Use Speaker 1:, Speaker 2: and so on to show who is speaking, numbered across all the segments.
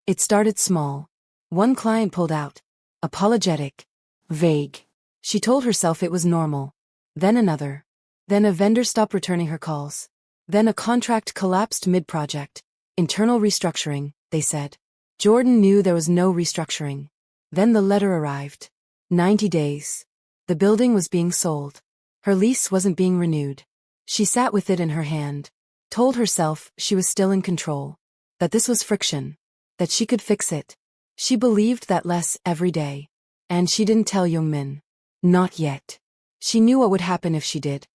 Speaker 1: It started small. One client pulled out. Apologetic. Vague. She told herself it was normal. Then another. Then a vendor stopped returning her calls. Then a contract collapsed mid-project. Internal restructuring, they said. Jordan knew there was no restructuring. Then the letter arrived. 90 days. The building was being sold. Her lease wasn't being renewed. She sat with it in her hand. Told herself she was still in control. That this was friction. That she could fix it. She believed that less every day. And she didn't tell Jung-min. Not yet. She knew what would happen if she did.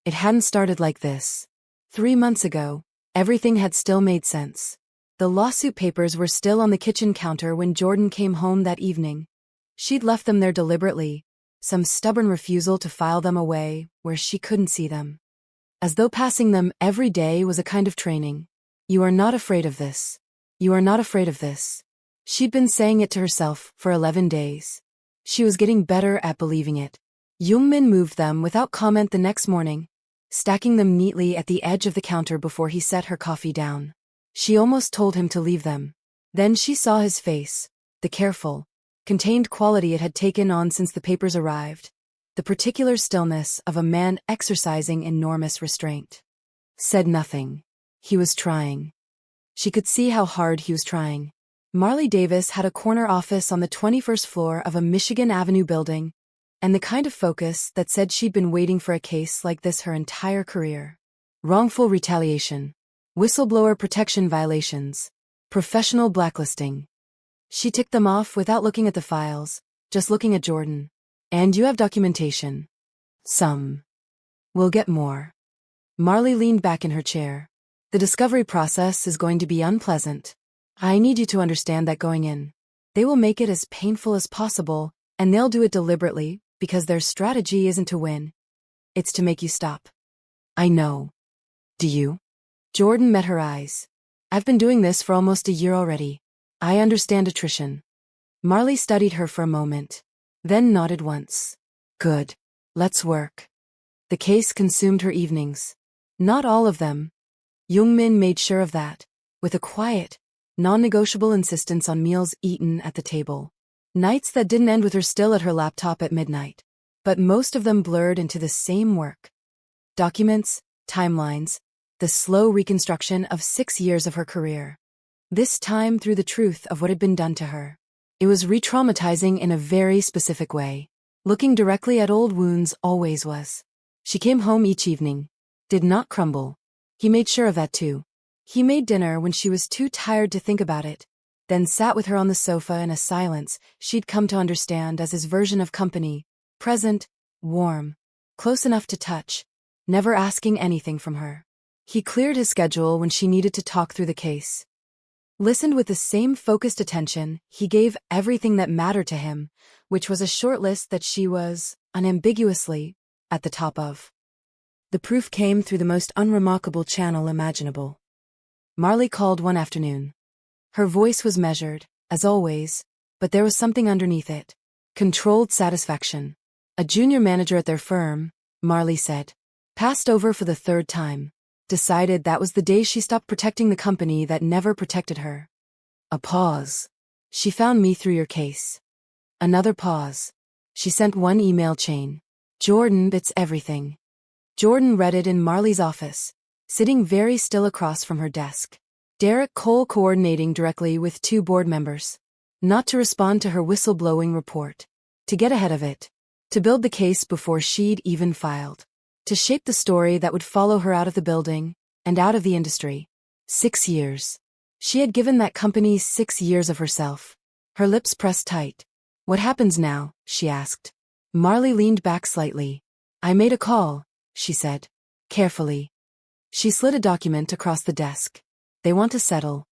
Speaker 1: It hadn't started like this. 3 months ago, everything had still made sense. The lawsuit papers were still on the kitchen counter when Jordan came home that evening. She'd left them there deliberately, some stubborn refusal to file them away where she couldn't see them. As though passing them every day was a kind of training. You are not afraid of this. You are not afraid of this. She'd been saying it to herself for 11 days. She was getting better at believing it. Jung-min moved them without comment the next morning, stacking them neatly at the edge of the counter before he set her coffee down. She almost told him to leave them. Then she saw his face, the careful, contained quality it had taken on since the papers arrived, the particular stillness of a man exercising enormous restraint. Said nothing. He was trying. She could see how hard he was trying. Marley Davis had a corner office on the 21st floor of a Michigan Avenue building, and the kind of focus that said she'd been waiting for a case like this her entire career. Wrongful retaliation. Whistleblower protection violations. Professional blacklisting. She ticked them off without looking at the files, just looking at Jordan. And you have documentation. Some. We'll get more. Marley leaned back in her chair. The discovery process is going to be unpleasant. I need you to understand that going in. They will make it as painful as possible, and they'll do it deliberately, because their strategy isn't to win. It's to make you stop. I know. Do you? Jordan met her eyes. I've been doing this for almost a year already. I understand attrition. Marley studied her for a moment, then nodded once. Good. Let's work. The case consumed her evenings. Not all of them. Jung-min made sure of that, with a quiet, non-negotiable insistence on meals eaten at the table. Nights that didn't end with her still at her laptop at midnight. But most of them blurred into the same work. Documents, timelines, the slow reconstruction of 6 years of her career. This time through the truth of what had been done to her. It was re-traumatizing in a very specific way. Looking directly at old wounds always was. She came home each evening. Did not crumble. He made sure of that too. He made dinner when she was too tired to think about it, then sat with her on the sofa in a silence she'd come to understand as his version of company, present, warm, close enough to touch, never asking anything from her. He cleared his schedule when she needed to talk through the case. Listened with the same focused attention he gave everything that mattered to him, which was a short list that she was, unambiguously, at the top of. The proof came through the most unremarkable channel imaginable. Marley called one afternoon. Her voice was measured, as always, but there was something underneath it. Controlled satisfaction. A junior manager at their firm, Marley said. Passed over for the 3rd time. Decided that was the day she stopped protecting the company that never protected her. A pause. She found me through your case. Another pause. She sent one email chain. Jordan, it's everything. Jordan read it in Marley's office, sitting very still across from her desk. Derek Cole coordinating directly with 2 board members. Not to respond to her whistleblowing report. To get ahead of it. To build the case before she'd even filed. To shape the story that would follow her out of the building, and out of the industry. 6 years. She had given that company 6 years of herself. Her lips pressed tight. What happens now? She asked. Marley leaned back slightly. I made a call, she said. Carefully. She slid a document across the desk. They want to settle.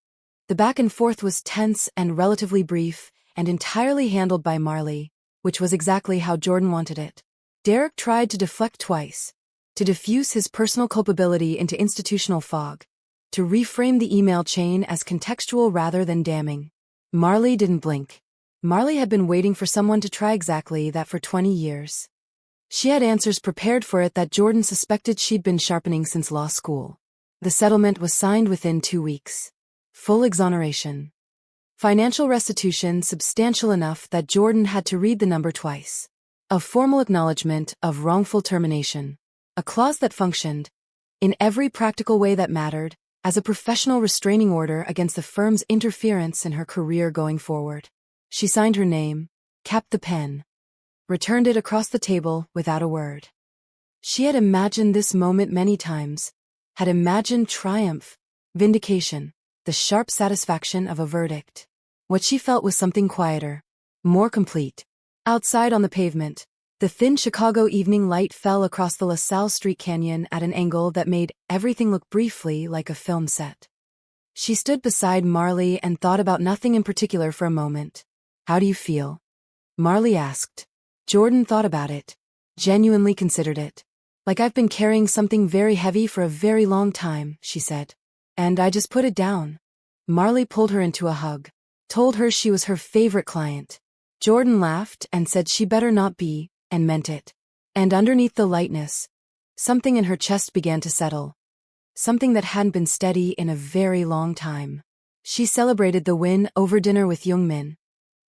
Speaker 1: The back and forth was tense and relatively brief, and entirely handled by Marley, which was exactly how Jordan wanted it. Derek tried to deflect twice. To diffuse his personal culpability into institutional fog. To reframe the email chain as contextual rather than damning. Marley didn't blink. Marley had been waiting for someone to try exactly that for 20 years. She had answers prepared for it that Jordan suspected she'd been sharpening since law school. The settlement was signed within 2 weeks. Full exoneration. Financial restitution substantial enough that Jordan had to read the number twice. A formal acknowledgement of wrongful termination. A clause that functioned, in every practical way that mattered, as a professional restraining order against the firm's interference in her career going forward. She signed her name, capped the pen, returned it across the table without a word. She had imagined this moment many times, had imagined triumph, vindication, the sharp satisfaction of a verdict. What she felt was something quieter, more complete. Outside on the pavement, the thin Chicago evening light fell across the LaSalle Street canyon at an angle that made everything look briefly like a film set. She stood beside Marley and thought about nothing in particular for a moment. "How do you feel?" Marley asked. Jordan thought about it, genuinely considered it. "Like I've been carrying something very heavy for a very long time," she said. "And I just put it down." Marley pulled her into a hug, told her she was her favorite client. Jordan laughed and said she better not be, and meant it. And underneath the lightness, something in her chest began to settle. Something that hadn't been steady in a very long time. She celebrated the win over dinner with Jung-min.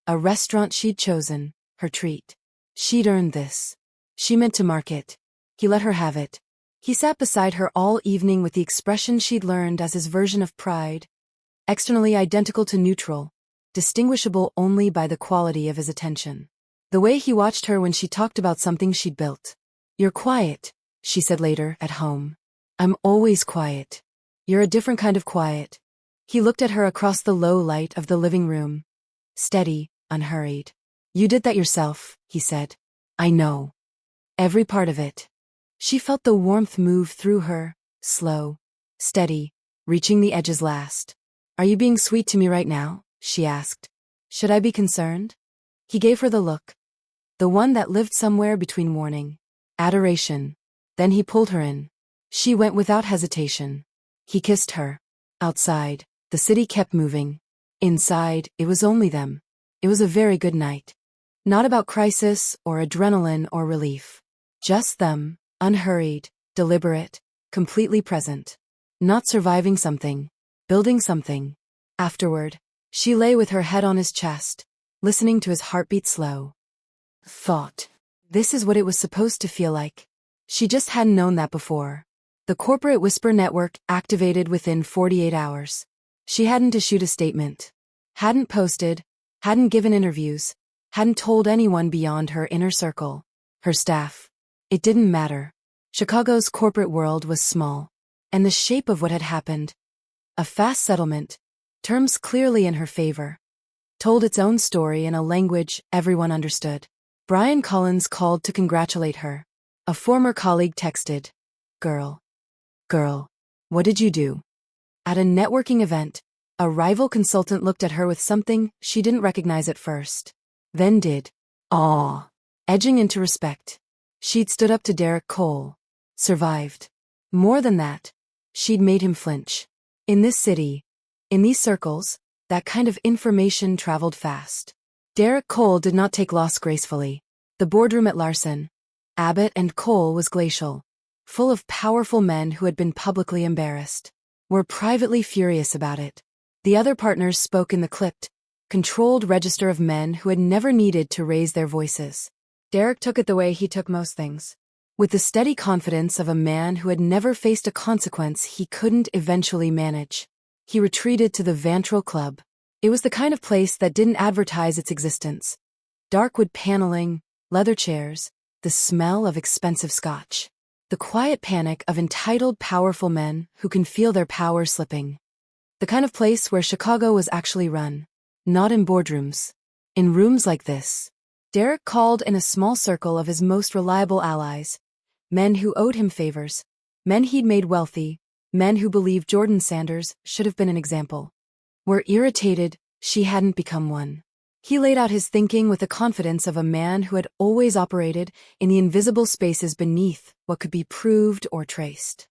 Speaker 1: A restaurant she'd chosen, her treat. She'd earned this. She meant to mark it. He let her have it. He sat beside her all evening with the expression she'd learned as his version of pride. Externally identical to neutral, distinguishable only by the quality of his attention. The way he watched her when she talked about something she'd built. "You're quiet," she said later, at home. "I'm always quiet. You're a different kind of quiet." He looked at her across the low light of the living room. Steady, unhurried. "You did that yourself," he said. "I know. Every part of it." She felt the warmth move through her, slow, steady, reaching the edges last. "Are you being sweet to me right now?" she asked. "Should I be concerned?" He gave her the look. The one that lived somewhere between warning, adoration. Then he pulled her in. She went without hesitation. He kissed her. Outside, the city kept moving. Inside, it was only them. It was a very good night. Not about crisis or adrenaline or relief. Just them, unhurried, deliberate, completely present. Not surviving something, building something. Afterward, she lay with her head on his chest, listening to his heartbeat slow. Thought. This is what it was supposed to feel like. She just hadn't known that before. The corporate whisper network activated within 48 hours. She hadn't issued a statement. Hadn't posted, hadn't given interviews, hadn't told anyone beyond her inner circle. Her staff. It didn't matter. Chicago's corporate world was small. And the shape of what had happened. A fast settlement, terms clearly in her favor, told its own story in a language everyone understood. Brian Collins called to congratulate her. A former colleague texted, Girl, what did you do?" At a networking event, a rival consultant looked at her with something she didn't recognize at first. Then did. Awe. Edging into respect. She'd stood up to Derek Cole. Survived. More than that, she'd made him flinch. In this city, in these circles, that kind of information traveled fast. Derek Cole did not take loss gracefully. The boardroom at Larson, Abbott and Cole was glacial, full of powerful men who had been publicly embarrassed, were privately furious about it. The other partners spoke in the clipped, controlled register of men who had never needed to raise their voices. Derek took it the way he took most things. With the steady confidence of a man who had never faced a consequence he couldn't eventually manage. He retreated to the Vantral Club. It was the kind of place that didn't advertise its existence. Dark wood paneling, leather chairs, the smell of expensive scotch. The quiet panic of entitled powerful men who can feel their power slipping. The kind of place where Chicago was actually run. Not in boardrooms. In rooms like this. Derek called in a small circle of his most reliable allies. Men who owed him favors. Men he'd made wealthy. Men who believed Jordan Sanders should have been an example. Were irritated she hadn't become one. He laid out his thinking with the confidence of a man who had always operated in the invisible spaces beneath what could be proved or traced.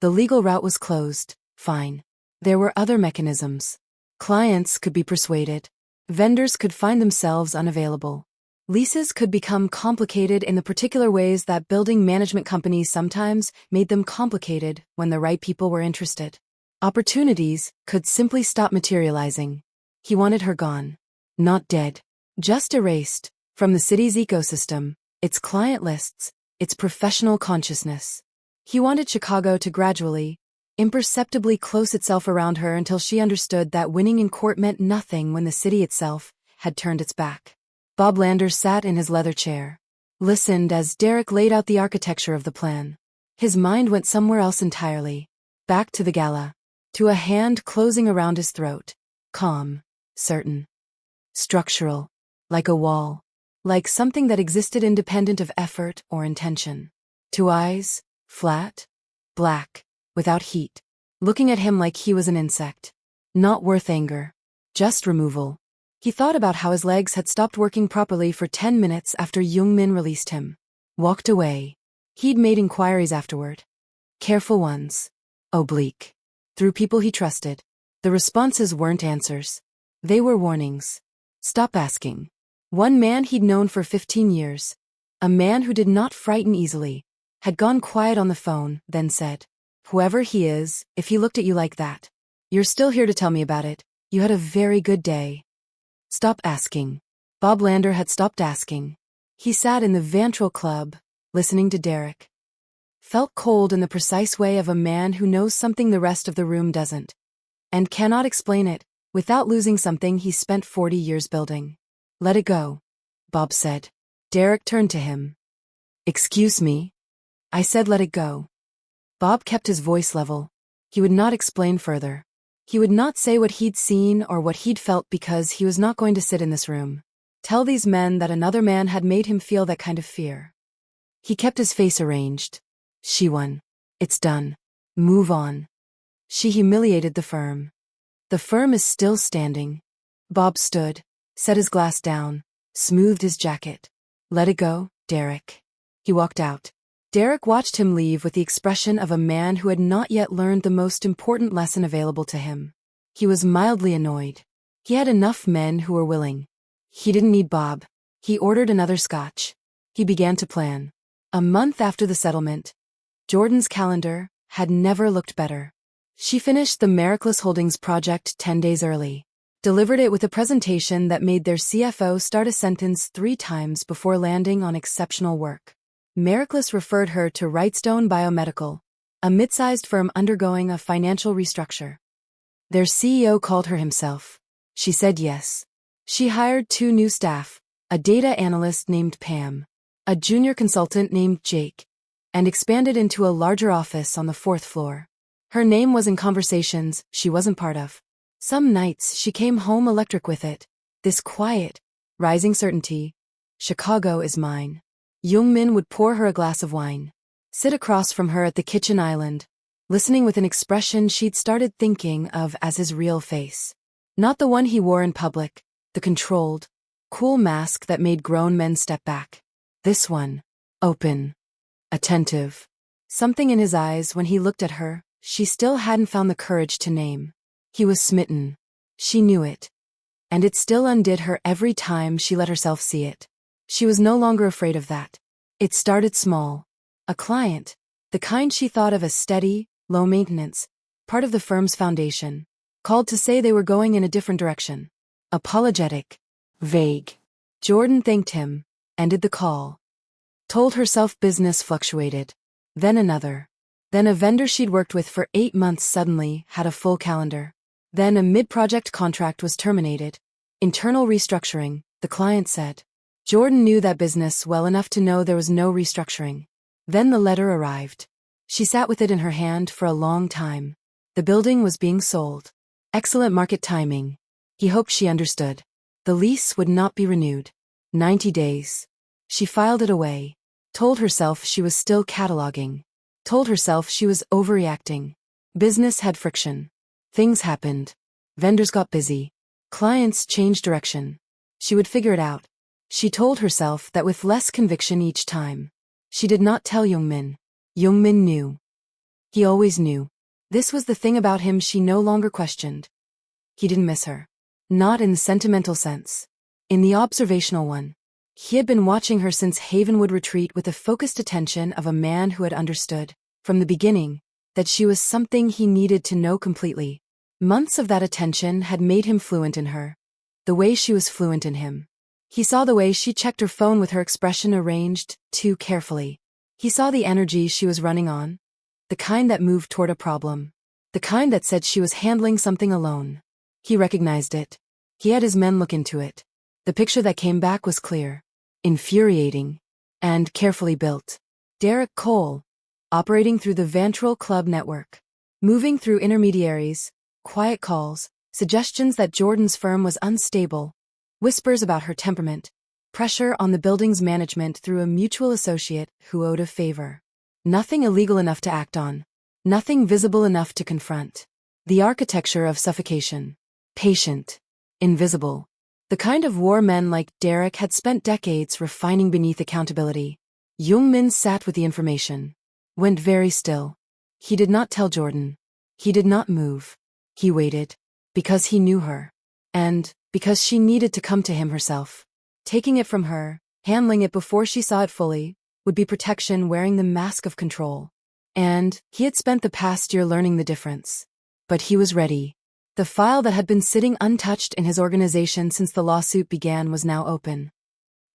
Speaker 1: The legal route was closed, fine. There were other mechanisms. Clients could be persuaded. Vendors could find themselves unavailable. Leases could become complicated in the particular ways that building management companies sometimes made them complicated when the right people were interested. Opportunities could simply stop materializing. He wanted her gone. Not dead. Just erased. From the city's ecosystem, its client lists, its professional consciousness. He wanted Chicago to gradually, imperceptibly close itself around her until she understood that winning in court meant nothing when the city itself had turned its back. Bob Lander sat in his leather chair, listened as Derek laid out the architecture of the plan. His mind went somewhere else entirely. Back to the gala. To a hand closing around his throat. Calm. Certain. Structural. Like a wall. Like something that existed independent of effort or intention. To eyes. Flat. Black. Without heat. Looking at him like he was an insect. Not worth anger. Just removal. He thought about how his legs had stopped working properly for 10 minutes after Jung-min released him. Walked away. He'd made inquiries afterward. Careful ones. Oblique. Through people he trusted. The responses weren't answers. They were warnings. Stop asking. One man he'd known for 15 years. A man who did not frighten easily. Had gone quiet on the phone, then said, "Whoever he is, if he looked at you like that, you're still here to tell me about it. You had a very good day." Stop asking. Bob Lander had stopped asking. He sat in the Vantral Club, listening to Derek. Felt cold in the precise way of a man who knows something the rest of the room doesn't. And cannot explain it, without losing something he spent 40 years building. "Let it go," Bob said. Derek turned to him. "Excuse me?" "I said let it go." Bob kept his voice level. He would not explain further. He would not say what he'd seen or what he'd felt because he was not going to sit in this room. Tell these men that another man had made him feel that kind of fear. He kept his face arranged. She won. It's done. Move on. She humiliated the firm. The firm is still standing. Bob stood, set his glass down, smoothed his jacket. "Let it go, Derek." He walked out. Derek watched him leave with the expression of a man who had not yet learned the most important lesson available to him. He was mildly annoyed. He had enough men who were willing. He didn't need Bob. He ordered another scotch. He began to plan. A month after the settlement, Jordan's calendar had never looked better. She finished the Miraculous Holdings project 10 days early. Delivered it with a presentation that made their CFO start a sentence 3 times before landing on exceptional work. Miraculous referred her to Wrightstone Biomedical, a mid-sized firm undergoing a financial restructure. Their CEO called her himself. She said yes. She hired 2 new staff, a data analyst named Pam, a junior consultant named Jake, and expanded into a larger office on the 4th floor. Her name was in conversations she wasn't part of. Some nights she came home electric with it. This quiet, rising certainty. Chicago is mine. Jung-min would pour her a glass of wine. Sit across from her at the kitchen island, listening with an expression she'd started thinking of as his real face. Not the one he wore in public, the controlled, cool mask that made grown men step back. This one. Open. Attentive. Something in his eyes when he looked at her, she still hadn't found the courage to name. He was smitten. She knew it. And it still undid her every time she let herself see it. She was no longer afraid of that. It started small. A client, the kind she thought of as steady, low maintenance, part of the firm's foundation, called to say they were going in a different direction. Apologetic. Vague. Jordan thanked him, ended the call. Told herself business fluctuated. Then another. Then a vendor she'd worked with for 8 months suddenly had a full calendar. Then a mid-project contract was terminated. Internal restructuring, the client said. Jordan knew that business well enough to know there was no restructuring. Then the letter arrived. She sat with it in her hand for a long time. The building was being sold. Excellent market timing. He hoped she understood. The lease would not be renewed. 90 days. She filed it away. Told herself she was still cataloging. Told herself she was overreacting. Business had friction. Things happened. Vendors got busy. Clients changed direction. She would figure it out. She told herself that with less conviction each time. She did not tell Jung-min. Jung-min knew. He always knew. This was the thing about him she no longer questioned. He didn't miss her. Not in the sentimental sense. In the observational one. He had been watching her since Havenwood Retreat with the focused attention of a man who had understood, from the beginning, that she was something he needed to know completely. Months of that attention had made him fluent in her. The way she was fluent in him. He saw the way she checked her phone with her expression arranged too carefully. He saw the energy she was running on. The kind that moved toward a problem. The kind that said she was handling something alone. He recognized it. He had his men look into it. The picture that came back was clear, infuriating, and carefully built. Derek Cole, operating through the Vantral Club network, moving through intermediaries, quiet calls, suggestions that Jordan's firm was unstable, whispers about her temperament, pressure on the building's management through a mutual associate who owed a favor. Nothing illegal enough to act on. Nothing visible enough to confront. The architecture of suffocation. Patient. Invisible. The kind of war men like Derek had spent decades refining beneath accountability. Jung-min sat with the information. Went very still. He did not tell Jordan. He did not move. He waited. Because he knew her. And because she needed to come to him herself. Taking it from her, handling it before she saw it fully, would be protection wearing the mask of control. And he had spent the past year learning the difference. But he was ready. The file that had been sitting untouched in his organization since the lawsuit began was now open.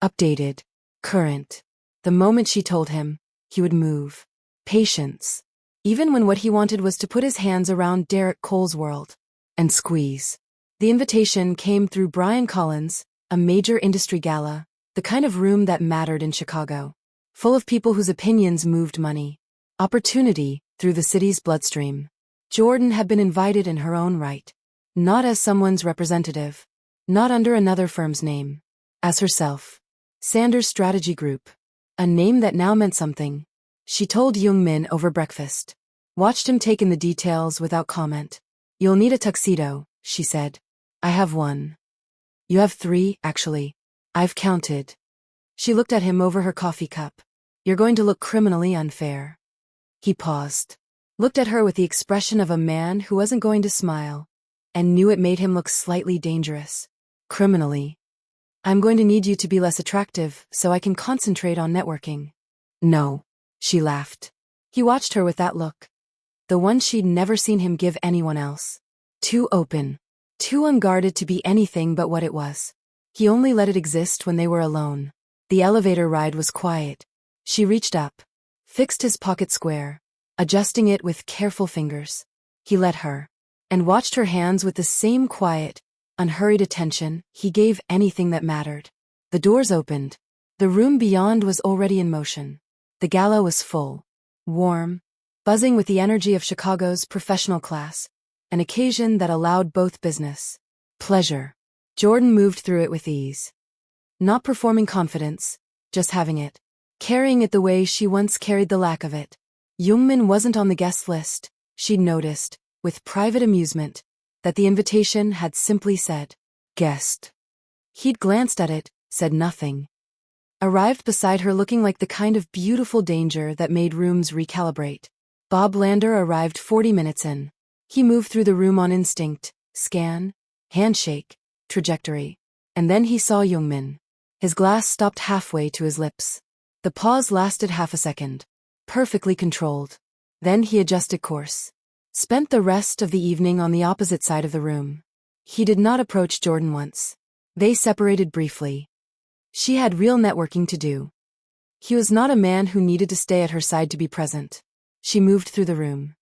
Speaker 1: Updated. Current. The moment she told him, he would move. Patience. Even when what he wanted was to put his hands around Derek Cole's world. And squeeze. The invitation came through Brian Collins, a major industry gala, the kind of room that mattered in Chicago. Full of people whose opinions moved money. Opportunity, through the city's bloodstream. Jordan had been invited in her own right. Not as someone's representative. Not under another firm's name. As herself. Sanders Strategy Group. A name that now meant something. She told Jung-min over breakfast. Watched him take in the details without comment. You'll need a tuxedo, she said. I have one. You have 3, actually. I've counted. She looked at him over her coffee cup. You're going to look criminally unfair. He paused. Looked at her with the expression of a man who wasn't going to smile, and knew it made him look slightly dangerous. Criminally. I'm going to need you to be less attractive so I can concentrate on networking. No. She laughed. He watched her with that look. The one she'd never seen him give anyone else. Too open. Too unguarded to be anything but what it was. He only let it exist when they were alone. The elevator ride was quiet. She reached up. Fixed his pocket square. Adjusting it with careful fingers. He let her. And watched her hands with the same quiet, unhurried attention he gave anything that mattered. The doors opened. The room beyond was already in motion. The gala was full. Warm. Buzzing with the energy of Chicago's professional class. An occasion that allowed both business. Pleasure. Jordan moved through it with ease. Not performing confidence, just having it. Carrying it the way she once carried the lack of it. Jung-min wasn't on the guest list, she'd noticed, with private amusement, that the invitation had simply said, guest. He'd glanced at it, said nothing. Arrived beside her looking like the kind of beautiful danger that made rooms recalibrate. Bob Lander arrived 40 minutes in. He moved through the room on instinct, scan, handshake, trajectory. And then he saw Jung-min. His glass stopped halfway to his lips. The pause lasted half a second. Perfectly controlled. Then he adjusted course. Spent the rest of the evening on the opposite side of the room. He did not approach Jordan once. They separated briefly. She had real networking to do. He was not a man who needed to stay at her side to be present. She moved through the room.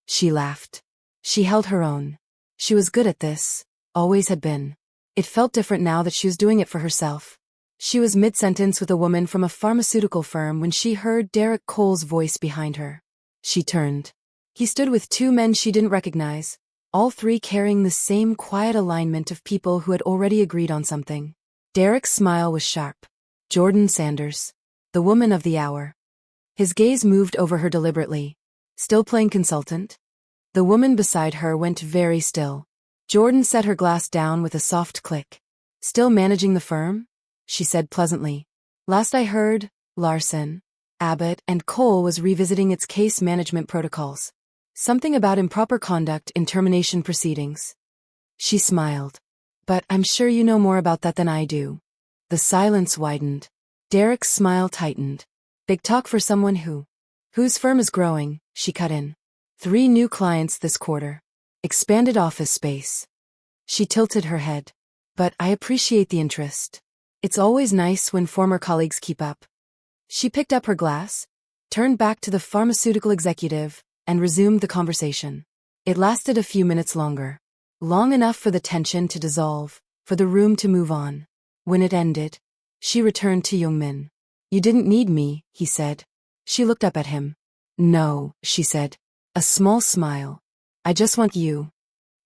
Speaker 1: She laughed. She held her own. She was good at this, always had been. It felt different now that she was doing it for herself. She was mid-sentence with a woman from a pharmaceutical firm when she heard Derek Cole's voice behind her. She turned. He stood with 2 men she didn't recognize, all 3 carrying the same quiet alignment of people who had already agreed on something. Derek's smile was sharp. Jordan Sanders. The woman of the hour. His gaze moved over her deliberately. Still playing consultant? The woman beside her went very still. Jordan set her glass down with a soft click. Still managing the firm? She said pleasantly. Last I heard, Larson, Abbott, and Cole was revisiting its case management protocols. Something about improper conduct in termination proceedings. She smiled. But I'm sure you know more about that than I do. The silence widened. Derek's smile tightened. Big talk for someone whose firm is growing, she cut in. 3 new clients this quarter. Expanded office space. She tilted her head. But I appreciate the interest. It's always nice when former colleagues keep up. She picked up her glass, turned back to the pharmaceutical executive, and resumed the conversation. It lasted a few minutes longer. Long enough for the tension to dissolve, for the room to move on. When it ended, she returned to Jung-min. You didn't need me, he said. She looked up at him. No, she said. A small smile. I just want you.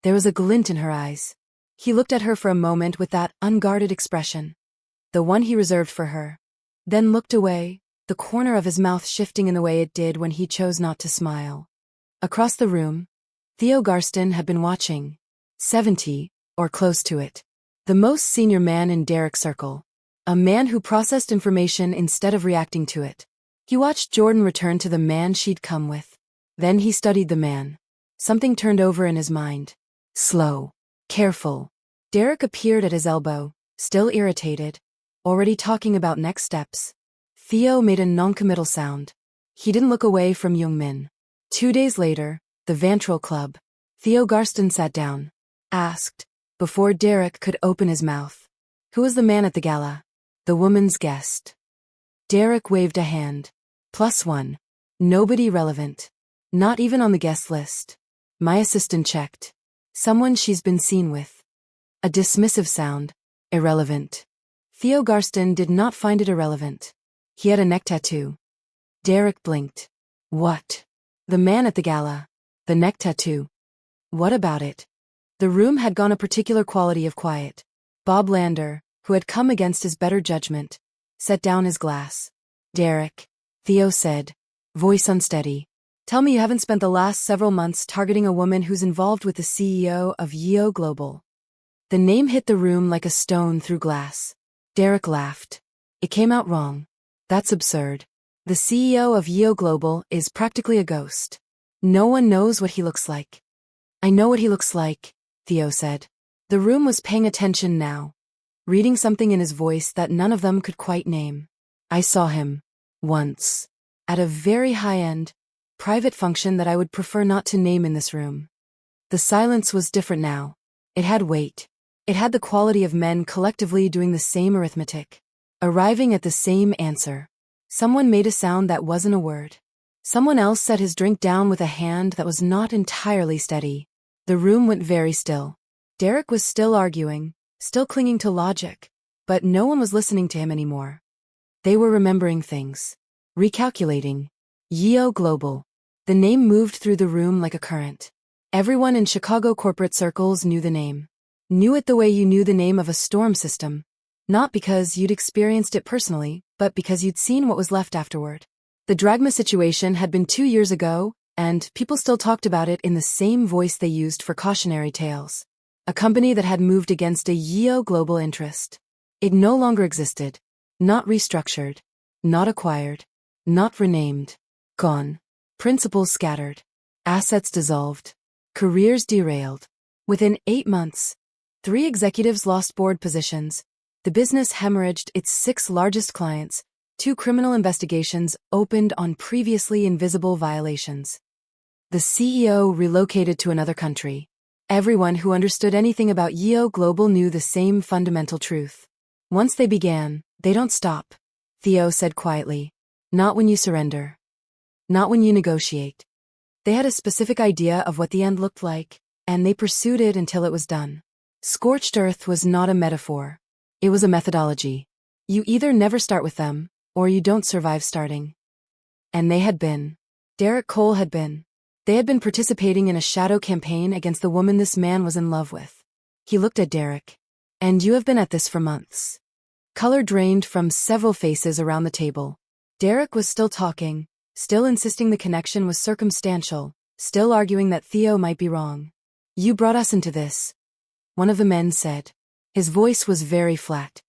Speaker 1: There was a glint in her eyes. He looked at her for a moment with that unguarded expression. The one he reserved for her. Then looked away, the corner of his mouth shifting in the way it did when he chose not to smile. Across the room, Theo Garston had been watching. 70, or close to it. The most senior man in Derek's circle. A man who processed information instead of reacting to it. He watched Jordan return to the man she'd come with. Then he studied the man. Something turned over in his mind. Slow. Careful. Derek appeared at his elbow, still irritated, already talking about next steps. Theo made a non-committal sound. He didn't look away from Jung-min. 2 days later, the Vantral Club. Theo Garston sat down. Asked, before Derek could open his mouth. Who was the man at the gala? The woman's guest. Derek waved a hand. +1. Nobody relevant. Not even on the guest list. My assistant checked. Someone she's been seen with. A dismissive sound. Irrelevant. Theo Garston did not find it irrelevant. He had a neck tattoo. Derek blinked. What? The man at the gala. The neck tattoo. What about it? The room had gone a particular quality of quiet. Bob Lander, who had come against his better judgment, set down his glass. Derek, Theo said, voice unsteady. Tell me you haven't spent the last several months targeting a woman who's involved with the CEO of Yeo Global. The name hit the room like a stone through glass. Derek laughed. It came out wrong. That's absurd. The CEO of Yeo Global is practically a ghost. No one knows what he looks like. I know what he looks like, Theo said. The room was paying attention now, reading something in his voice that none of them could quite name. I saw him. Once. At a very high-end, private function that I would prefer not to name in this room. The silence was different now. It had weight. It had the quality of men collectively doing the same arithmetic. Arriving at the same answer. Someone made a sound that wasn't a word. Someone else set his drink down with a hand that was not entirely steady. The room went very still. Derek was still arguing, still clinging to logic, but no one was listening to him anymore. They were remembering things. Recalculating. Yeo Global. The name moved through the room like a current. Everyone in Chicago corporate circles knew the name. Knew it the way you knew the name of a storm system. Not because you'd experienced it personally, but because you'd seen what was left afterward. The Dragma situation had been 2 years ago, and people still talked about it in the same voice they used for cautionary tales. A company that had moved against a Yeo Global interest. It no longer existed. Not restructured. Not acquired. Not renamed. Gone. Principles scattered. Assets dissolved. Careers derailed. Within 8 months, 3 executives lost board positions. The business hemorrhaged its 6 largest clients. 2 criminal investigations opened on previously invisible violations. The CEO relocated to another country. Everyone who understood anything about Yeo Global knew the same fundamental truth. Once they began, they don't stop, Theo said quietly. Not when you surrender. Not when you negotiate. They had a specific idea of what the end looked like, and they pursued it until it was done. Scorched earth was not a metaphor. It was a methodology. You either never start with them, or you don't survive starting. And they had been. Derek Cole had been. They had been participating in a shadow campaign against the woman this man was in love with. He looked at Derek. And you have been at this for months. Color drained from several faces around the table. Derek was still talking, still insisting the connection was circumstantial, still arguing that Theo might be wrong. You brought us into this, one of the men said. His voice was very flat.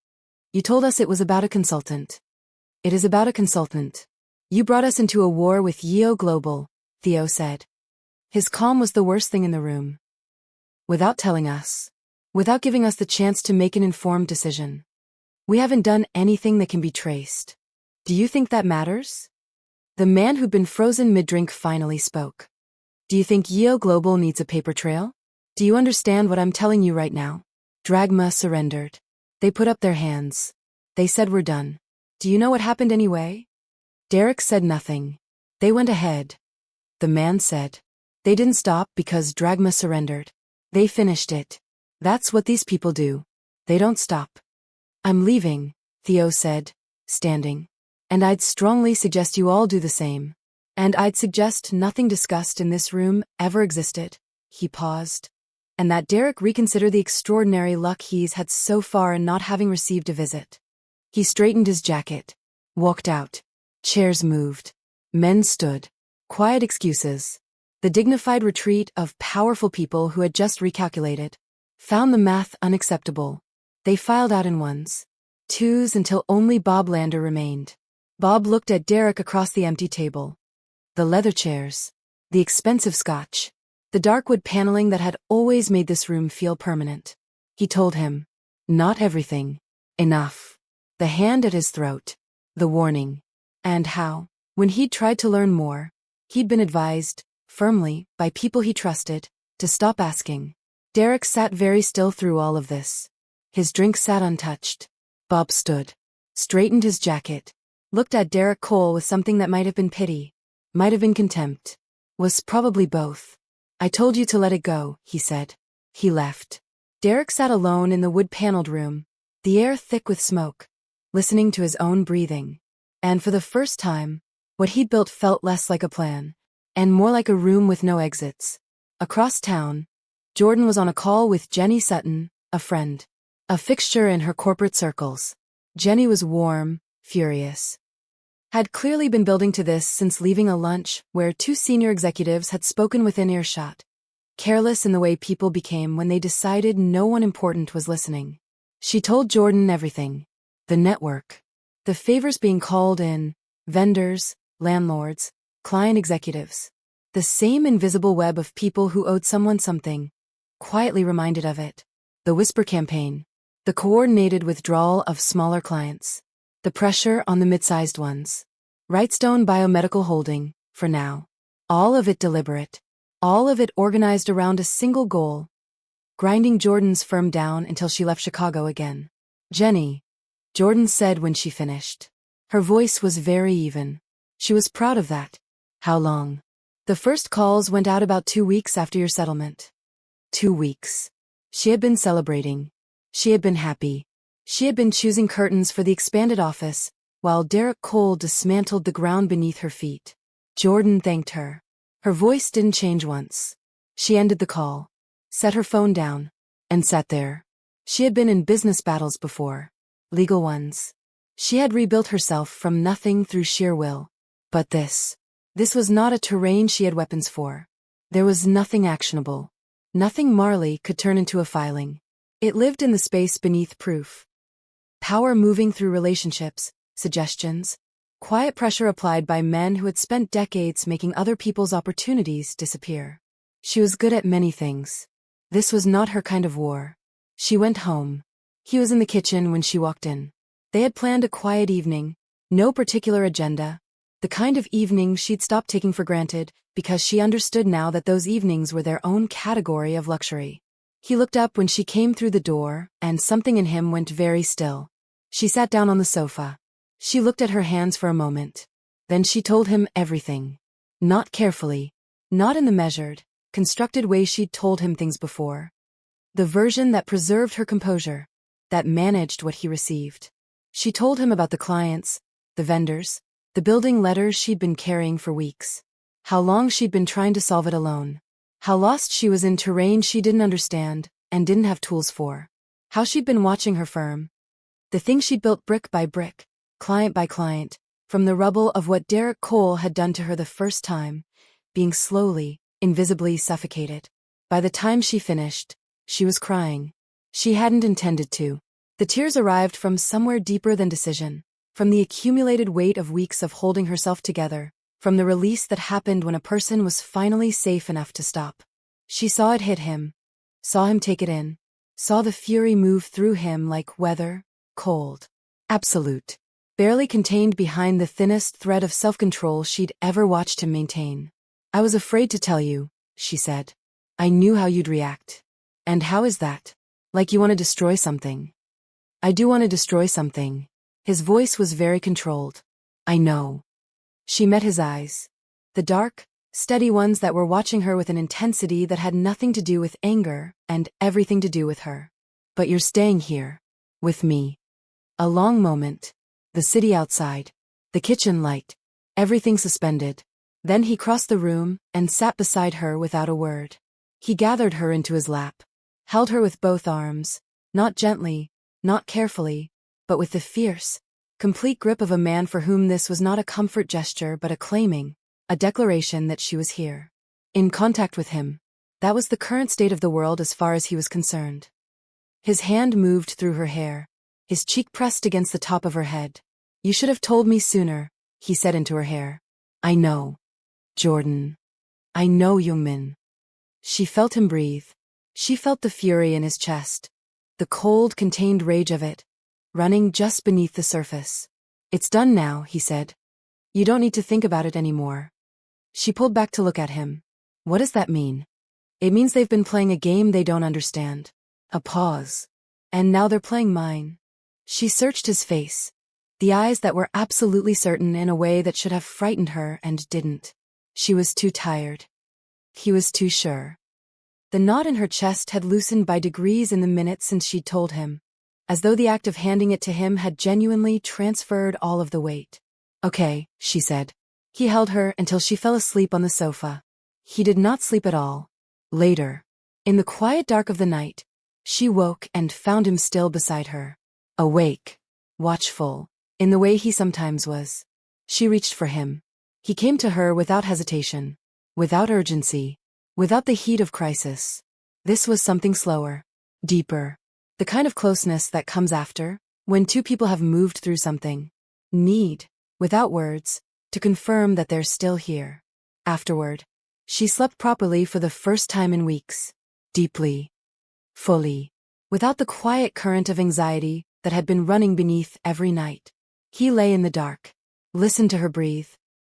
Speaker 1: You told us it was about a consultant. It is about a consultant. You brought us into a war with Yeo Global, Theo said. His calm was the worst thing in the room. Without telling us. Without giving us the chance to make an informed decision. We haven't done anything that can be traced. Do you think that matters? The man who'd been frozen mid-drink finally spoke. Do you think Yeo Global needs a paper trail? Do you understand what I'm telling you right now? Dragma surrendered. They put up their hands. They said we're done. Do you know what happened anyway? Derek said nothing. They went ahead. The man said. They didn't stop because Dragma surrendered. They finished it. That's what these people do. They don't stop. I'm leaving, Theo said, standing. And I'd strongly suggest you all do the same. And I'd suggest nothing discussed in this room ever existed. He paused. And that Derek reconsider the extraordinary luck he's had so far in not having received a visit. He straightened his jacket. Walked out. Chairs moved. Men stood. Quiet excuses. The dignified retreat of powerful people who had just recalculated. Found the math unacceptable. They filed out in ones. Twos until only Bob Lander remained. Bob looked at Derek across the empty table. The leather chairs. The expensive scotch. The dark wood paneling that had always made this room feel permanent. He told him. Not everything. Enough. The hand at his throat. The warning. And how, when he'd tried to learn more, he'd been advised, firmly, by people he trusted, to stop asking. Derek sat very still through all of this. His drink sat untouched. Bob stood. Straightened his jacket. Looked at Derek Cole with something that might have been pity. Might have been contempt. Was probably both. I told you to let it go, he said. He left. Derek sat alone in the wood-paneled room, the air thick with smoke, listening to his own breathing. And for the first time, what he'd built felt less like a plan, and more like a room with no exits. Across town, Jordan was on a call with Jenny Sutton, a friend. A fixture in her corporate circles. Jenny was warm, furious. Had clearly been building to this since leaving a lunch where two senior executives had spoken within earshot. Careless in the way people became when they decided no one important was listening. She told Jordan everything. The network. The favors being called in. Vendors, landlords, client executives. The same invisible web of people who owed someone something. Quietly reminded of it. The whisper campaign. The coordinated withdrawal of smaller clients. The pressure on the mid-sized ones. Wrightstone Biomedical Holding, for now. All of it deliberate. All of it organized around a single goal. Grinding Jordan's firm down until she left Chicago again. Jenny, Jordan said when she finished. Her voice was very even. She was proud of that. How long? The first calls went out about 2 weeks after your settlement. 2 weeks. She had been celebrating. She had been happy. She had been choosing curtains for the expanded office, while Derek Cole dismantled the ground beneath her feet. Jordan thanked her. Her voice didn't change once. She ended the call, set her phone down, and sat there. She had been in business battles before. Legal ones. She had rebuilt herself from nothing through sheer will. But this was not a terrain she had weapons for. There was nothing actionable. Nothing Marley could turn into a filing. It lived in the space beneath proof. Power moving through relationships, suggestions, quiet pressure applied by men who had spent decades making other people's opportunities disappear. She was good at many things. This was not her kind of war. She went home. He was in the kitchen when she walked in. They had planned a quiet evening, no particular agenda, the kind of evening she'd stopped taking for granted because she understood now that those evenings were their own category of luxury. He looked up when she came through the door, and something in him went very still. She sat down on the sofa. She looked at her hands for a moment. Then she told him everything. Not carefully. Not in the measured, constructed way she'd told him things before. The version that preserved her composure. That managed what he received. She told him about the clients, the vendors, the building letters she'd been carrying for weeks. How long she'd been trying to solve it alone. How lost she was in terrain she didn't understand, and didn't have tools for. How she'd been watching her firm. The thing she'd built brick by brick, client by client, from the rubble of what Derek Cole had done to her the first time, being slowly, invisibly suffocated. By the time she finished, she was crying. She hadn't intended to. The tears arrived from somewhere deeper than decision, from the accumulated weight of weeks of holding herself together, from the release that happened when a person was finally safe enough to stop. She saw it hit him, saw him take it in, saw the fury move through him like weather, cold, absolute, barely contained behind the thinnest thread of self-control she'd ever watched him maintain. I was afraid to tell you, she said. I knew how you'd react. And how is that? Like you want to destroy something. I do want to destroy something. His voice was very controlled. I know. She met his eyes. The dark, steady ones that were watching her with an intensity that had nothing to do with anger and everything to do with her. But you're staying here. With me. A long moment. The city outside. The kitchen light. Everything suspended. Then he crossed the room and sat beside her without a word. He gathered her into his lap. Held her with both arms. Not gently, not carefully, but with the fierce, complete grip of a man for whom this was not a comfort gesture but a claiming, a declaration that she was here. In contact with him. That was the current state of the world as far as he was concerned. His hand moved through her hair. His cheek pressed against the top of her head. You should have told me sooner, he said into her hair. I know. Jordan. I know, Jung-min. She felt him breathe. She felt the fury in his chest. The cold, contained rage of it, running just beneath the surface. It's done now, he said. You don't need to think about it anymore. She pulled back to look at him. What does that mean? It means they've been playing a game they don't understand. A pause. And now they're playing mine. She searched his face. The eyes that were absolutely certain in a way that should have frightened her and didn't. She was too tired. He was too sure. The knot in her chest had loosened by degrees in the minutes since she'd told him, as though the act of handing it to him had genuinely transferred all of the weight. Okay, she said. He held her until she fell asleep on the sofa. He did not sleep at all. Later, in the quiet dark of the night, she woke and found him still beside her. Awake, watchful, in the way he sometimes was. She reached for him. He came to her without hesitation, without urgency, without the heat of crisis. This was something slower, deeper, the kind of closeness that comes after, when two people have moved through something. Need, without words, to confirm that they're still here. Afterward, she slept properly for the first time in weeks. Deeply. Fully. Without the quiet current of anxiety that had been running beneath every night. He lay in the dark, listened to her breathe,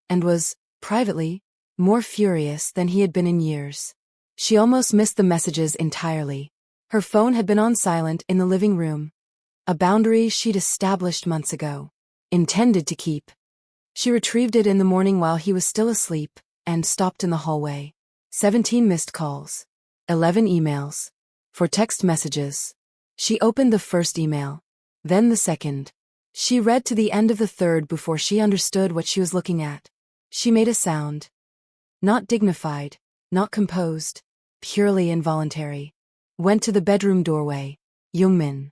Speaker 1: and was, privately, more furious than he had been in years. She almost missed the messages entirely. Her phone had been on silent in the living room. A boundary she'd established months ago. Intended to keep. She retrieved it in the morning while he was still asleep, and stopped in the hallway. 17 missed calls. 11 emails. 4 text messages. She opened the first email. Then the second. She read to the end of the third before she understood what she was looking at. She made a sound. Not dignified, not composed, purely involuntary. Went to the bedroom doorway. Jung-min.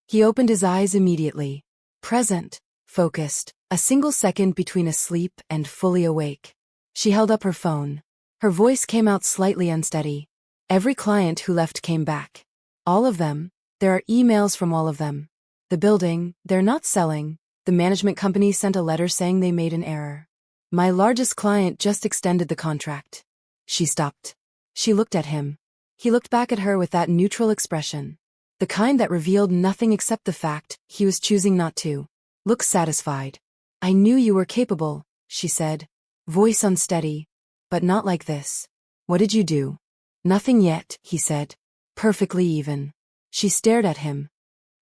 Speaker 1: He opened his eyes immediately. Present, focused, a single second between asleep and fully awake. She held up her phone. Her voice came out slightly unsteady. Every client who left came back. All of them. There are emails from all of them. The building, they're not selling. The management company sent a letter saying they made an error. My largest client just extended the contract. She stopped. She looked at him. He looked back at her with that neutral expression. The kind that revealed nothing except the fact he was choosing not to. Look satisfied. I knew you were capable, she said. Voice unsteady. But not like this. What did you do? Nothing yet, he said. Perfectly even. She stared at him.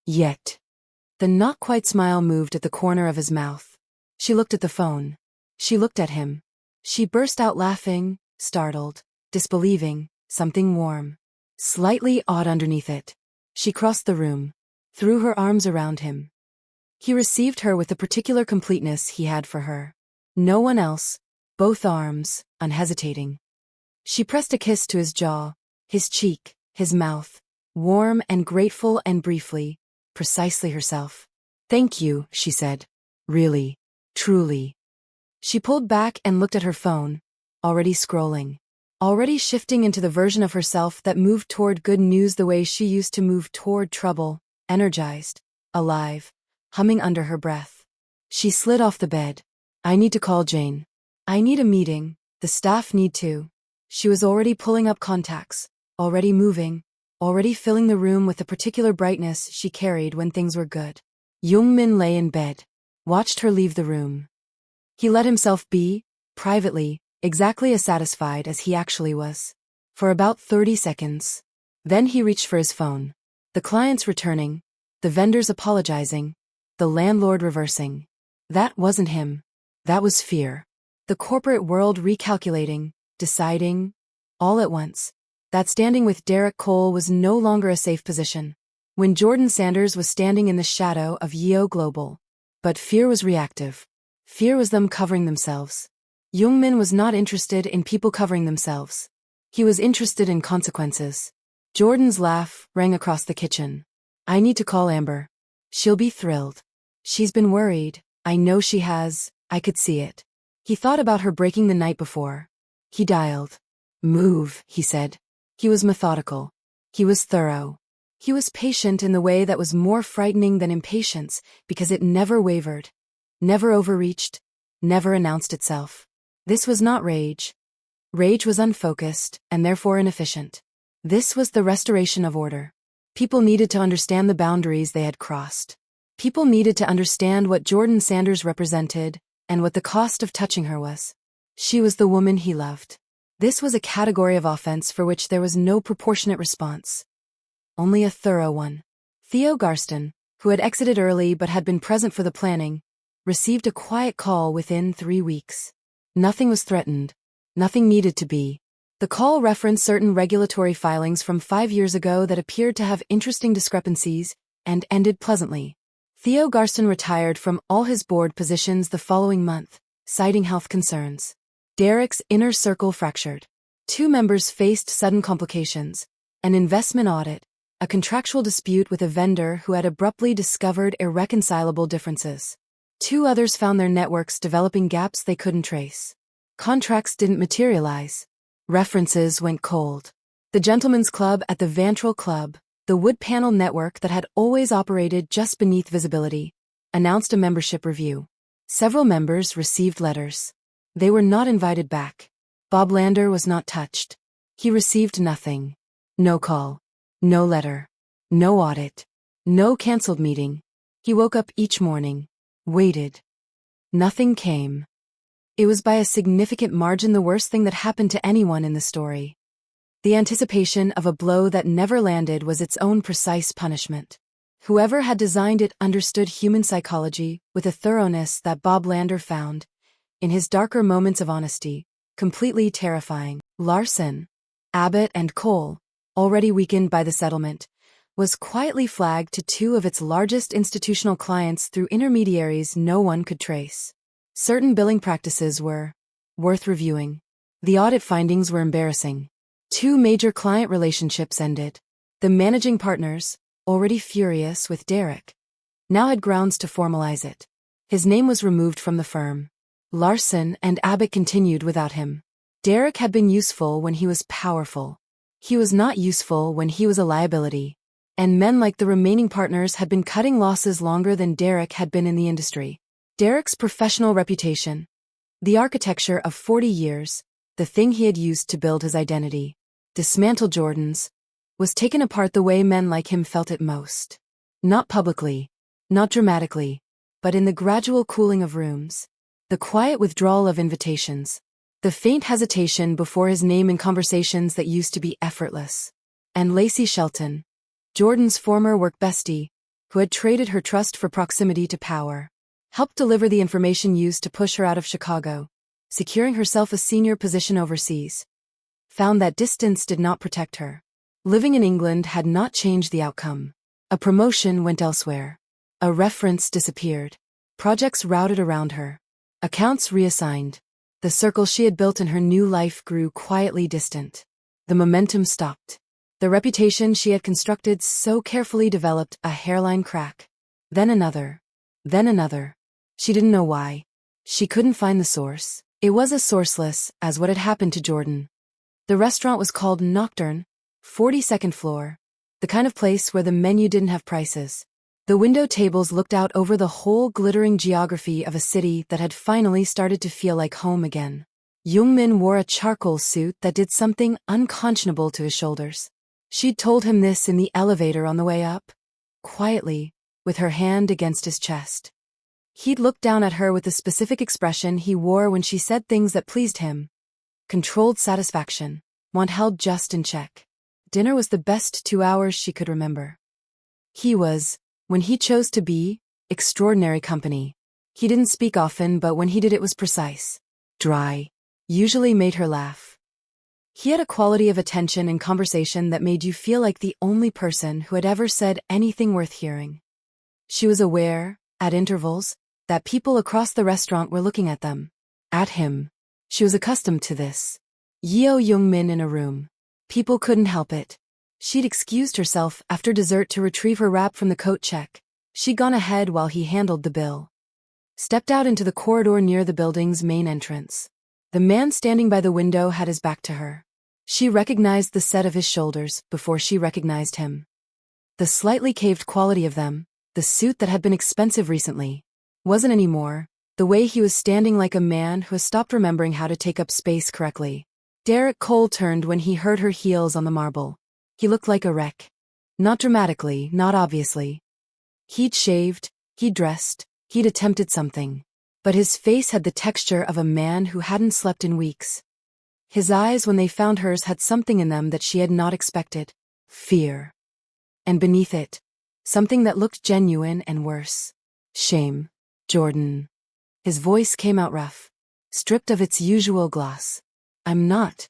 Speaker 1: Yet. The not quite smile moved at the corner of his mouth. She looked at the phone. She looked at him. She burst out laughing, startled, disbelieving, something warm, slightly odd underneath it. She crossed the room, threw her arms around him. He received her with the particular completeness he had for her. No one else, both arms, unhesitating. She pressed a kiss to his jaw, his cheek, his mouth, warm and grateful and briefly, precisely herself. Thank you, she said. Really, truly. She pulled back and looked at her phone, already scrolling, already shifting into the version of herself that moved toward good news the way she used to move toward trouble, energized, alive, humming under her breath. She slid off the bed. I need to call Jane. I need a meeting. The staff need to. She was already pulling up contacts, already moving, already filling the room with the particular brightness she carried when things were good. Jung-min lay in bed, watched her leave the room. He let himself be, privately, exactly as satisfied as he actually was. For about 30 seconds. Then he reached for his phone. The clients returning, the vendors apologizing, the landlord reversing. That wasn't him. That was fear. The corporate world recalculating, deciding, all at once, that standing with Derek Cole was no longer a safe position. When Jordan Sanders was standing in the shadow of Yeo Global. But fear was reactive. Fear was them covering themselves. Jung-min was not interested in people covering themselves. He was interested in consequences. Jordan's laugh rang across the kitchen. I need to call Amber. She'll be thrilled. She's been worried. I know she has. I could see it. He thought about her breaking the night before. He dialed. Move, he said. He was methodical. He was thorough. He was patient in the way that was more frightening than impatience because it never wavered, never overreached, never announced itself. This was not rage. Rage was unfocused and therefore inefficient. This was the restoration of order. People needed to understand the boundaries they had crossed. People needed to understand what Jordan Sanders represented and what the cost of touching her was. She was the woman he loved. This was a category of offense for which there was no proportionate response. Only a thorough one. Theo Garston, who had exited early but had been present for the planning, received a quiet call within 3 weeks. Nothing was threatened. Nothing needed to be. The call referenced certain regulatory filings from 5 years ago that appeared to have interesting discrepancies and ended pleasantly. Theo Garston retired from all his board positions the following month, citing health concerns. Derek's inner circle fractured. 2 members faced sudden complications, an investment audit, a contractual dispute with a vendor who had abruptly discovered irreconcilable differences. 2 others found their networks developing gaps they couldn't trace. Contracts didn't materialize. References went cold. The Gentlemen's Club at the Vantral Club, the wood panel network that had always operated just beneath visibility, announced a membership review. Several members received letters. They were not invited back. Bob Lander was not touched. He received nothing. No call. No letter. No audit. No cancelled meeting. He woke up each morning. Waited. Nothing came. It was by a significant margin the worst thing that happened to anyone in the story. The anticipation of a blow that never landed was its own precise punishment. Whoever had designed it understood human psychology with a thoroughness that Bob Lander found, in his darker moments of honesty, completely terrifying. Larson, Abbott and Cole, already weakened by the settlement, was quietly flagged to 2 of its largest institutional clients through intermediaries no one could trace. Certain billing practices were worth reviewing. The audit findings were embarrassing. 2 major client relationships ended. The managing partners, already furious with Derek, now had grounds to formalize it. His name was removed from the firm. Larson and Abbott continued without him. Derek had been useful when he was powerful. He was not useful when he was a liability. And men like the remaining partners had been cutting losses longer than Derek had been in the industry. Derek's professional reputation, the architecture of 40 years, the thing he had used to build his identity, dismantle Jordan's, was taken apart the way men like him felt it most. Not publicly, not dramatically, but in the gradual cooling of rooms, the quiet withdrawal of invitations, the faint hesitation before his name in conversations that used to be effortless. And Lacey Shelton, Jordan's former work bestie, who had traded her trust for proximity to power, helped deliver the information used to push her out of Chicago, securing herself a senior position overseas, found that distance did not protect her. Living in England had not changed the outcome. A promotion went elsewhere. A reference disappeared. Projects routed around her. Accounts reassigned. The circle she had built in her new life grew quietly distant. The momentum stopped. The reputation she had constructed so carefully developed a hairline crack. Then another. Then another. She didn't know why. She couldn't find the source. It was as sourceless as what had happened to Jordan. The restaurant was called Nocturne, 42nd floor, the kind of place where the menu didn't have prices. The window tables looked out over the whole glittering geography of a city that had finally started to feel like home again. Jung-min wore a charcoal suit that did something unconscionable to his shoulders. She'd told him this in the elevator on the way up, quietly, with her hand against his chest. He'd looked down at her with the specific expression he wore when she said things that pleased him, controlled satisfaction, want held just in check. Dinner was the best 2 hours she could remember. He was, when he chose to be, extraordinary company. He didn't speak often, but when he did it was precise, dry, usually made her laugh. He had a quality of attention and conversation that made you feel like the only person who had ever said anything worth hearing. She was aware, at intervals, that people across the restaurant were looking at them. At him. She was accustomed to this. Jung-min in a room. People couldn't help it. She'd excused herself after dessert to retrieve her wrap from the coat check. She'd gone ahead while he handled the bill. Stepped out into the corridor near the building's main entrance. The man standing by the window had his back to her. She recognized the set of his shoulders before she recognized him. The slightly caved quality of them, the suit that had been expensive recently, wasn't anymore. The way he was standing like a man who has stopped remembering how to take up space correctly. Derek Cole turned when he heard her heels on the marble. He looked like a wreck. Not dramatically, not obviously. He'd shaved, he'd dressed, he'd attempted something. But his face had the texture of a man who hadn't slept in weeks. His eyes, when they found hers, had something in them that she had not expected. Fear. And beneath it, something that looked genuine and worse. Shame. Jordan. His voice came out rough, stripped of its usual gloss. I'm not.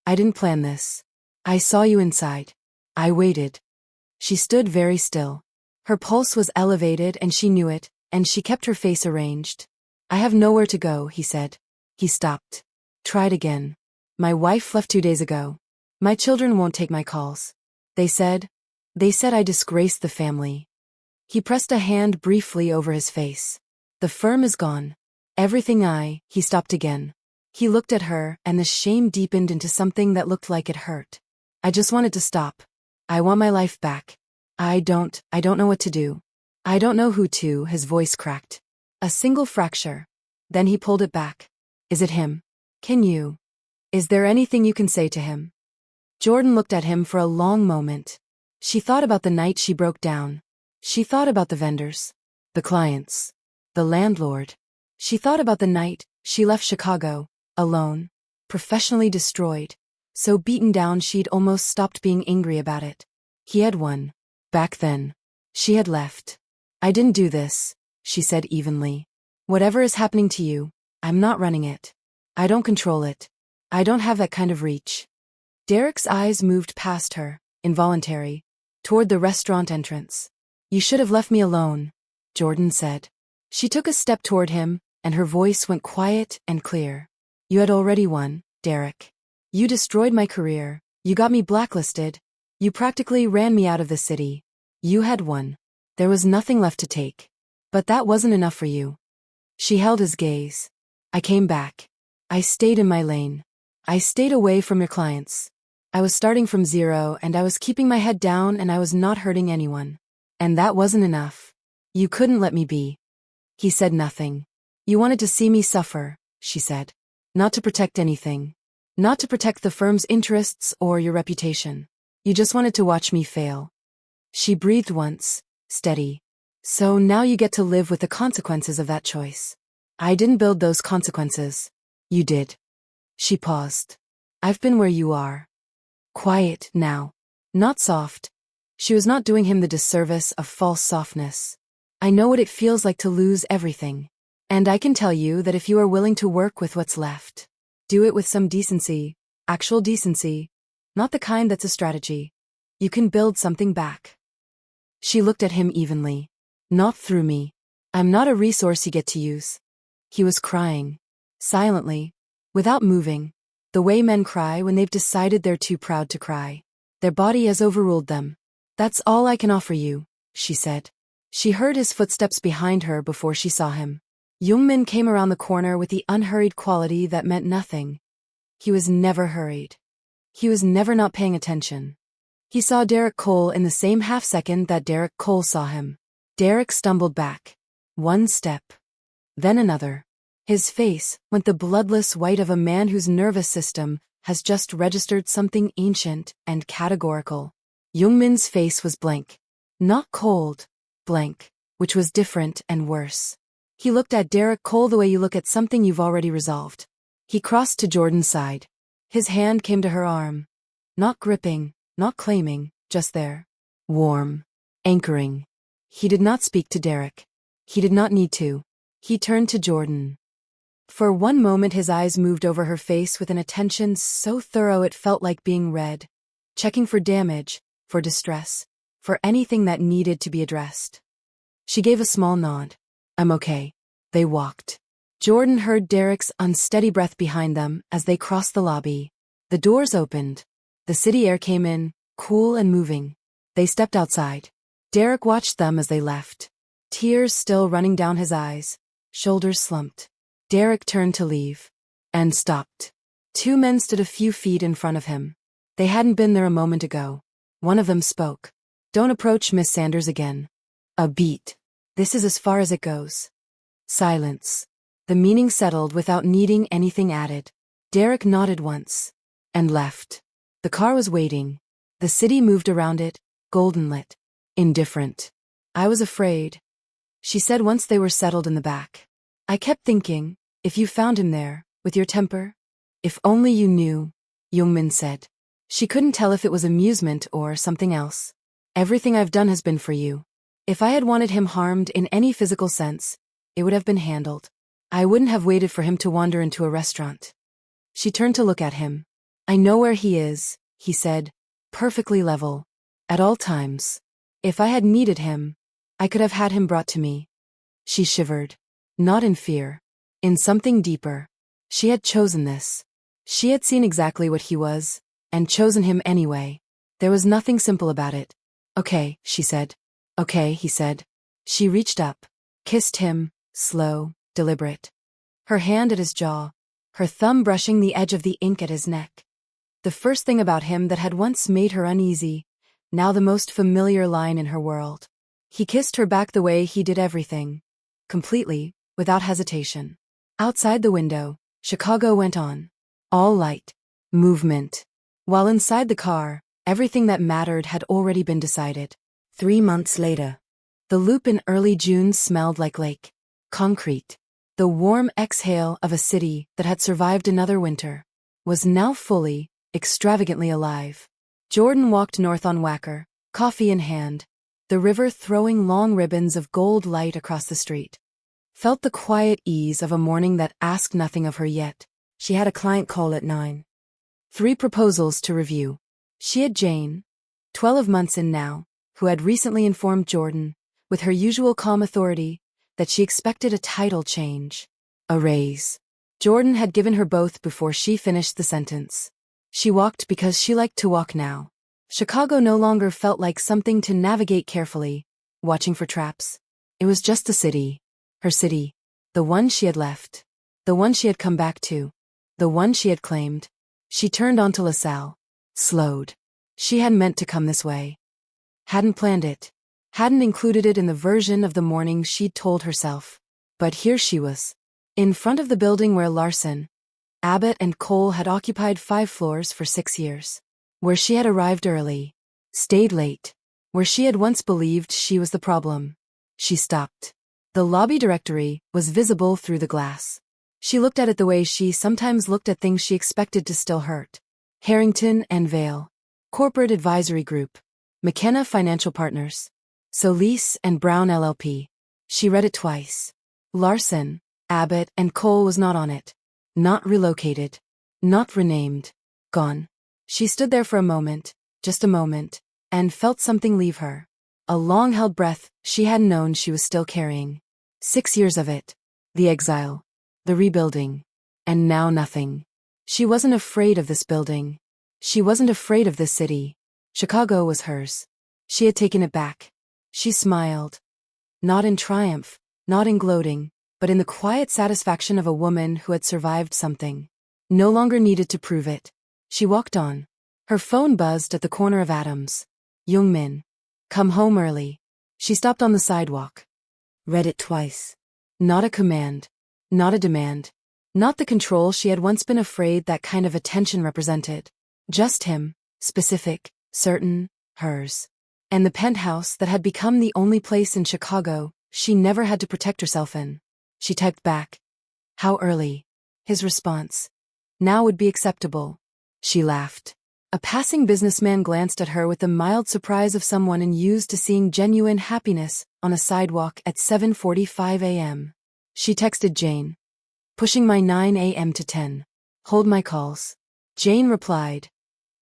Speaker 1: I didn't plan this. I saw you inside. I waited. She stood very still. Her pulse was elevated and she knew it, and she kept her face arranged. I have nowhere to go, he said. He stopped. Tried again. My wife left 2 days ago. My children won't take my calls. They said I disgraced the family. He pressed a hand briefly over his face. The firm is gone. Everything he stopped again. He looked at her, and the shame deepened into something that looked like it hurt. I just wanted to stop. I want my life back. I don't know what to do. I don't know who to, his voice cracked. A single fracture. Then he pulled it back. Is it him? Is there anything you can say to him? Jordan looked at him for a long moment. She thought about the night she broke down. She thought about the vendors. The clients. The landlord. She thought about the night she left Chicago, alone, professionally destroyed, so beaten down she'd almost stopped being angry about it. He had won. Back then. She had left. I didn't do this, she said evenly. Whatever is happening to you, I'm not running it. I don't control it. I don't have that kind of reach. Derek's eyes moved past her, involuntary, toward the restaurant entrance. You should have left me alone, Jordan said. She took a step toward him, and her voice went quiet and clear. You had already won, Derek. You destroyed my career. You got me blacklisted. You practically ran me out of the city. You had won. There was nothing left to take. But that wasn't enough for you. She held his gaze. I came back. I stayed in my lane. I stayed away from your clients. I was starting from zero, and I was keeping my head down, and I was not hurting anyone. And that wasn't enough. You couldn't let me be. He said nothing. You wanted to see me suffer, she said. Not to protect anything. Not to protect the firm's interests or your reputation. You just wanted to watch me fail. She breathed once, steady. So now you get to live with the consequences of that choice. I didn't build those consequences. You did. She paused. I've been where you are. Quiet now. Not soft. She was not doing him the disservice of false softness. I know what it feels like to lose everything. And I can tell you that if you are willing to work with what's left, do it with some decency, actual decency, not the kind that's a strategy, you can build something back. She looked at him evenly. Not through me. I'm not a resource you get to use. He was crying. Silently. Without moving. The way men cry when they've decided they're too proud to cry. Their body has overruled them. That's all I can offer you, she said. She heard his footsteps behind her before she saw him. Jung-min came around the corner with the unhurried quality that meant nothing. He was never hurried. He was never not paying attention. He saw Derek Cole in the same half-second that Derek Cole saw him. Derek stumbled back. One step. Then another. His face went the bloodless white of a man whose nervous system has just registered something ancient and categorical. Jung-min's face was blank. Not cold. Blank. Which was different and worse. He looked at Derek Cole the way you look at something you've already resolved. He crossed to Jordan's side. His hand came to her arm. Not gripping, not claiming, just there. Warm. Anchoring. He did not speak to Derek. He did not need to. He turned to Jordan. For one moment his eyes moved over her face with an attention so thorough it felt like being read, checking for damage, for distress, for anything that needed to be addressed. She gave a small nod. I'm okay. They walked. Jordan heard Derek's unsteady breath behind them as they crossed the lobby. The doors opened. The city air came in, cool and moving. They stepped outside. Derek watched them as they left. Tears still running down his eyes, shoulders slumped. Derek turned to leave. And stopped. Two men stood a few feet in front of him. They hadn't been there a moment ago. One of them spoke. Don't approach Miss Sanders again. A beat. This is as far as it goes. Silence. The meaning settled without needing anything added. Derek nodded once. And left. The car was waiting. The city moved around it, golden lit. Indifferent. I was afraid. She said once they were settled in the back. I kept thinking, if you found him there, with your temper? If only you knew, Jung-min said. She couldn't tell if it was amusement or something else. Everything I've done has been for you. If I had wanted him harmed in any physical sense, it would have been handled. I wouldn't have waited for him to wander into a restaurant. She turned to look at him. I know where he is, he said, perfectly level. At all times. If I had needed him, I could have had him brought to me. She shivered. Not in fear. In something deeper. She had chosen this. She had seen exactly what he was, and chosen him anyway. There was nothing simple about it. Okay, she said. Okay, he said. She reached up, kissed him, slow, deliberate. Her hand at his jaw, her thumb brushing the edge of the ink at his neck. The first thing about him that had once made her uneasy, now the most familiar line in her world. He kissed her back the way he did everything. Completely, without hesitation. Outside the window, Chicago went on. All light. Movement. While inside the car, everything that mattered had already been decided. 3 months later. The loop in early June smelled like lake. Concrete. The warm exhale of a city that had survived another winter. Was now fully, extravagantly alive. Jordan walked north on Wacker, coffee in hand. The river throwing long ribbons of gold light across the street. Felt the quiet ease of a morning that asked nothing of her yet. She had a client call at 9. 3 proposals to review. She had Jane, 12 months in now, who had recently informed Jordan, with her usual calm authority, that she expected a title change. A raise. Jordan had given her both before she finished the sentence. She walked because she liked to walk now. Chicago no longer felt like something to navigate carefully, watching for traps. It was just a city. Her city. The one she had left. The one she had come back to. The one she had claimed. She turned onto LaSalle. Slowed. She hadn't meant to come this way. Hadn't planned it. Hadn't included it in the version of the morning she'd told herself. But here she was. In front of the building where Larson, Abbott and Cole had occupied 5 floors for 6 years. Where she had arrived early. Stayed late. Where she had once believed she was the problem. She stopped. The lobby directory was visible through the glass. She looked at it the way she sometimes looked at things she expected to still hurt. Harrington and Vale. Corporate Advisory Group. McKenna Financial Partners. Solis and Brown LLP. She read it twice. Larson, Abbott and Cole was not on it. Not relocated. Not renamed. Gone. She stood there for a moment, just a moment, and felt something leave her. A long-held breath she hadn't known she was still carrying. 6 years of it. The exile. The rebuilding. And now nothing. She wasn't afraid of this building. She wasn't afraid of this city. Chicago was hers. She had taken it back. She smiled. Not in triumph, not in gloating, but in the quiet satisfaction of a woman who had survived something. No longer needed to prove it. She walked on. Her phone buzzed at the corner of Adams. Jung-min. Come home early. She stopped on the sidewalk. Read it twice. Not a command. Not a demand. Not the control she had once been afraid that kind of attention represented. Just him, specific, certain, hers. And the penthouse that had become the only place in Chicago she never had to protect herself in. She typed back. How early? His response. Now would be acceptable. She laughed. A passing businessman glanced at her with the mild surprise of someone used to seeing genuine happiness on a sidewalk at 7:45 a.m. She texted Jane. Pushing my 9 a.m. to 10. Hold my calls. Jane replied.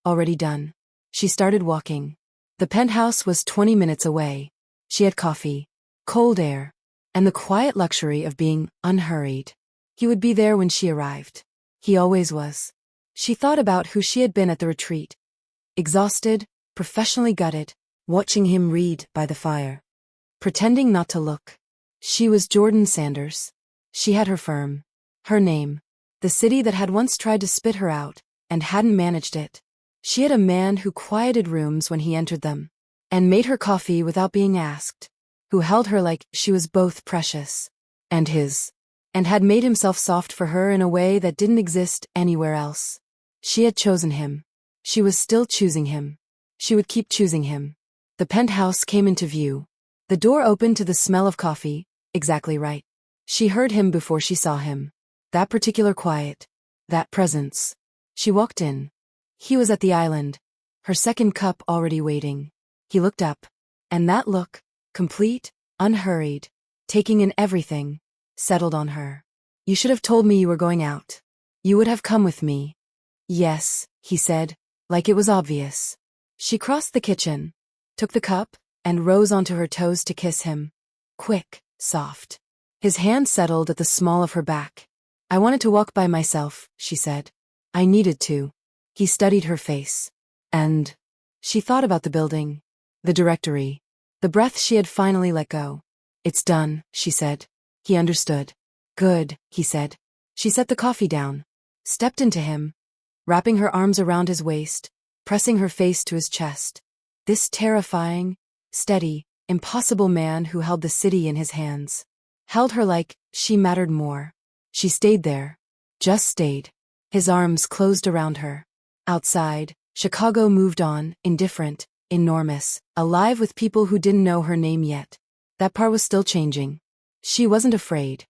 Speaker 1: Already done. She started walking. The penthouse was 20 minutes away. She had coffee, cold air, and the quiet luxury of being unhurried. He would be there when she arrived. He always was. She thought about who she had been at the retreat. Exhausted, professionally gutted, watching him read by the fire. Pretending not to look. She was Jordan Sanders. She had her firm. Her name. The city that had once tried to spit her out, and hadn't managed it. She had a man who quieted rooms when he entered them, and made her coffee without being asked, who held her like she was both precious and his, and had made himself soft for her in a way that didn't exist anywhere else. She had chosen him. She was still choosing him. She would keep choosing him. The penthouse came into view. The door opened to the smell of coffee, exactly right. She heard him before she saw him. That particular quiet. That presence. She walked in. He was at the island. Her second cup already waiting. He looked up. And that look, complete, unhurried, taking in everything, settled on her. You should have told me you were going out. You would have come with me. Yes, he said, like it was obvious. She crossed the kitchen, took the cup, and rose onto her toes to kiss him. Quick, soft. His hand settled at the small of her back. I wanted to walk by myself, she said. I needed to. He studied her face. And she thought about the building, the directory, the breath she had finally let go. It's done, she said. He understood. Good, he said. She set the coffee down, stepped into him, wrapping her arms around his waist, pressing her face to his chest. This terrifying, steady, impossible man who held the city in his hands. Held her like she mattered more. She stayed there. Just stayed. His arms closed around her. Outside, Chicago moved on, indifferent, enormous, alive with people who didn't know her name yet. That part was still changing. She wasn't afraid.